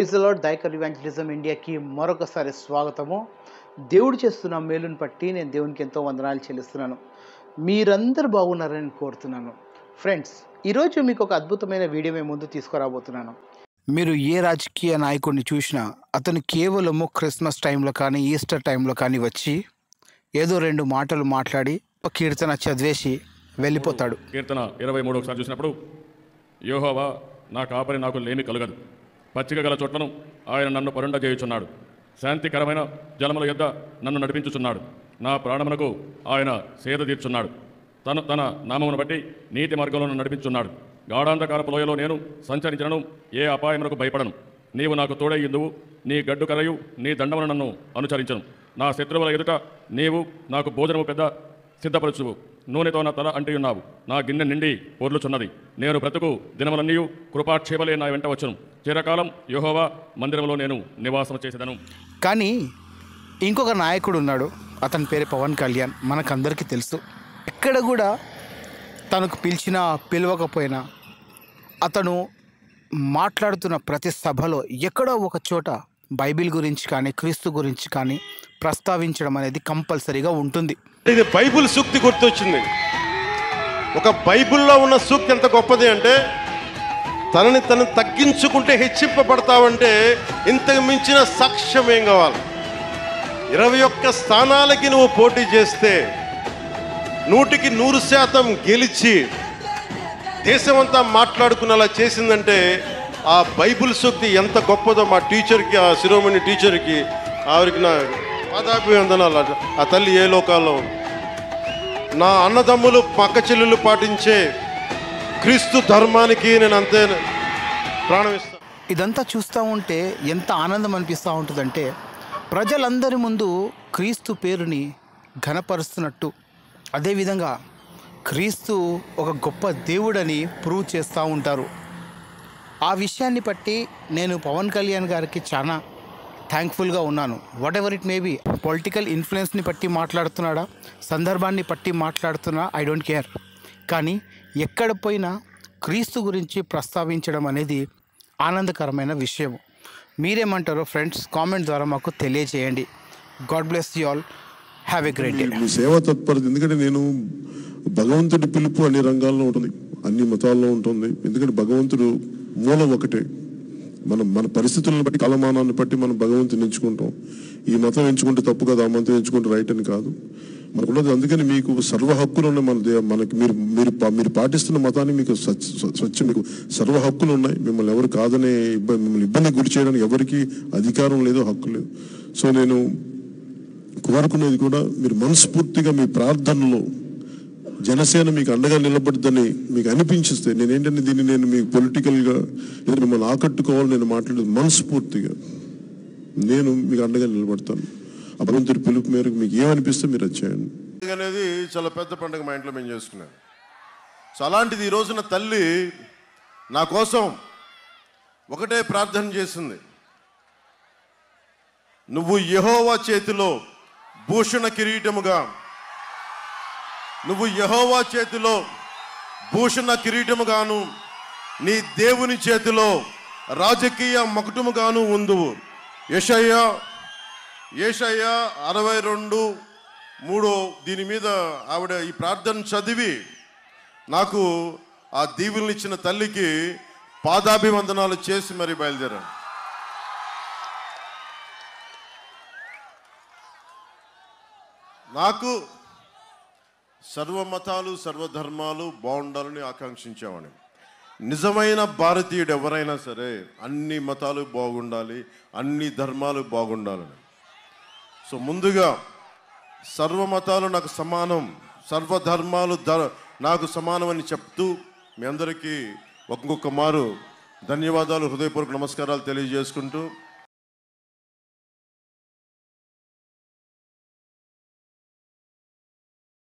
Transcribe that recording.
Praise the Lord. దైకర్ evangelism ఇండియాకి మరొకసారి స్వాగతము. దేవుడు చేస్తున్న మేలుని బట్టి నేను దేవునికి ఎంతో వందనాలు చెల్లిస్తున్నాను. మీరందరూ బాగున్నారని కోరుతున్నాను. ఫ్రెండ్స్, ఈరోజు మీకు ఒక అద్భుతమైన వీడియో మేము ముందు తీసుకురాబోతున్నాను. మీరు ఏ రాజకీయ నాయకుడిని చూసినా అతను కేవలము క్రిస్మస్ టైంలో కానీ ఈస్టర్ టైంలో కానీ వచ్చి ఏదో రెండు మాటలు మాట్లాడి ఒక కీర్తన చదివేసి వెళ్ళిపోతాడు. కీర్తన 23 ఒకసారి చూసినప్పుడు, యెహోవా నా కాపరి, నాకు లేమి కలుగదు. పచ్చిక గల చోట్లను ఆయన నన్ను పరుండ చేయుచున్నాడు. శాంతికరమైన జలముల యొద్ద నన్ను నడిపించుచున్నాడు. నా ప్రాణమునకు ఆయన సేద తీర్చున్నాడు. తన నామమును బట్టి నీతి మార్గంలో నడిపించున్నాడు. గాఢాంధకారపు లోయలో నేను సంచరించను, ఏ అపాయమునకు భయపడను. నీవు నాకు తోడయ్యుందువు, నీ గడ్డు కలయు నీ దండమును నన్ను అనుసరించను. నా శత్రువుల ఎదుట నీవు నాకు భోజనము పెద్ద సిద్ధపరచువు. నూనెతో నా తల అంటి ఉన్నావు. నా గిన్నె నిండి పొర్లుచున్నది. నేను బ్రతుకు దినములన్నీ కృపాక్షేమలే నా వెంట వచ్చును. చిరకాలం యెహోవా మందిరంలో నేను నివాసం చేసేదను. కానీ ఇంకొక నాయకుడు ఉన్నాడు, అతని పేరు పవన్ కళ్యాణ్. మనకందరికీ తెలుసు. ఎక్కడ కూడా తనకు పిలిచినా పిలవకపోయినా అతను మాట్లాడుతున్న ప్రతి సభలో ఎక్కడో ఒక చోట బైబిల్ గురించి కానీ క్రీస్తు గురించి కానీ ప్రస్తావించడం అనేది కంపల్సరీగా ఉంటుంది. ఇది బైబిల్ సూక్తి గుర్తొచ్చింది. ఒక బైబిల్లో ఉన్న సూక్తి ఎంత గొప్పది అంటే, తనని తను తగ్గించుకుంటే హెచ్చింపబడతావంటే ఇంతకు మించిన సాక్ష్యం ఏం కావాలి? 21 స్థానాలకి నువ్వు పోటీ చేస్తే 100కి 100% గెలిచి దేశమంతా మాట్లాడుకునేలా చేసిందంటే ఆ బైబిల్ సూక్తి ఎంత గొప్పదో మా టీచర్కి, ఆ శిరోమణి టీచర్కి, ఆవిరికి నా పాదాభివందనాలు. ఆ తల్లి ఏ లోకాల్లో. నా అన్నదమ్ములు పక్క చెల్లెలు పాటించే క్రీస్తు ధర్మానికి నేను అంతే ప్రాణం ఇస్తాను. ఇదంతా చూస్తూ ఉంటే ఎంత ఆనందం అనిపిస్తూ ఉంటుందంటే, ప్రజలందరి ముందు క్రీస్తు పేరుని ఘనపరుస్తున్నట్టు, అదేవిధంగా క్రీస్తు ఒక గొప్ప దేవుడని ప్రూవ్ చేస్తూ ఉంటారు. ఆ విషయాన్ని బట్టి నేను పవన్ కళ్యాణ్ గారికి చాలా థ్యాంక్ఫుల్గా ఉన్నాను. Whatever it may be, political ఇన్ఫ్లుయెన్స్ని బట్టి మాట్లాడుతున్నాడా, సందర్భాన్ని బట్టి మాట్లాడుతున్నా, ఐ డోంట్ కేర్. కానీ ఎక్కడ పోయినా క్రీస్తు గురించి ప్రస్తావించడం అనేది ఆనందకరమైన విషయం. మీరేమంటారో ఫ్రెండ్స్ కామెంట్ ద్వారా మాకు తెలియజేయండి. God bless you all. Have a great day. మీ సేవా తత్పరత, ఎందుకంటే నేను భగవంతుడి పిలుపు అన్ని రంగాల్లో ఉంటుంది, అన్ని మతాల్లో ఉంటుంది. ఎందుకంటే భగవంతుడు మూలం ఒకటే. మన పరిస్థితులను బట్టి, కాలమానాన్ని బట్టి మనం భగవంతుని ఎంచుకుంటాం. ఈ మతం ఎంచుకుంటే తప్పు కదా, ఆ మతం ఎంచుకుంటే రైట్ అని కాదు మనకున్నది. అందుకని మీకు సర్వ హక్కులు ఉన్నాయి. మనకి మీరు పాటిస్తున్న మతాన్ని మీకు స్వచ్ఛం, మీకు సర్వ హక్కులు ఉన్నాయి. మిమ్మల్ని ఎవరు కాదనే మిమ్మల్ని ఇబ్బంది గురి చేయడానికి ఎవరికి అధికారం లేదు, హక్కు లేదు. సో నేను కోరుకునేది కూడా, మీరు మనస్ఫూర్తిగా మీ ప్రార్థనలో జనసేన మీకు అండగా నిలబడుతుందని మీకు అనిపించిస్తే, నేనేంటంటే దీన్ని నేను మీకు పొలిటికల్గా లేదా మిమ్మల్ని ఆకట్టుకోవాలని నేను మాట్లాడేది మనస్ఫూర్తిగా. నేను మీకు అండగా నిలబడతాను. ఆ భగవంతుడి పిలుపు మేరకు మీకు ఏమనిపిస్తే మీరు వచ్చేయండి. అనేది చాలా పెద్ద పండుగ మా ఇంట్లో మేము చేసుకున్నాను. సో అలాంటిది ఈ రోజున తల్లి నా కోసం ఒకటే ప్రార్థన చేసింది. నువ్వు యెహోవా చేతిలో భూషణ కిరీటముగా, నువ్వు యెహోవా చేతిలో భూషణ కిరీటముగాను, నీ దేవుని చేతిలో రాజకీయ మకుటముగాను ఉందువు. యెషయా 62:3 దీని మీద ఆవిడ ఈ ప్రార్థన చదివి నాకు ఆ దీవుల్ని ఇచ్చిన తల్లికి పాదాభివందనాలు చేసి మరి బయలుదేరాను. నాకు సర్వమతాలు సర్వధర్మాలు బాగుండాలని ఆకాంక్షించేవాడిని. నిజమైన భారతీయుడు ఎవరైనా సరే అన్ని మతాలు బాగుండాలి, అన్ని ధర్మాలు బాగుండాలని. సో ముందుగా సర్వమతాలు నాకు సమానం, సర్వధర్మాలు నాకు సమానం అని చెప్తూ మీ అందరికీ ఒక్కొక్క మారు ధన్యవాదాలు, హృదయపూర్వక నమస్కారాలు తెలియజేసుకుంటూ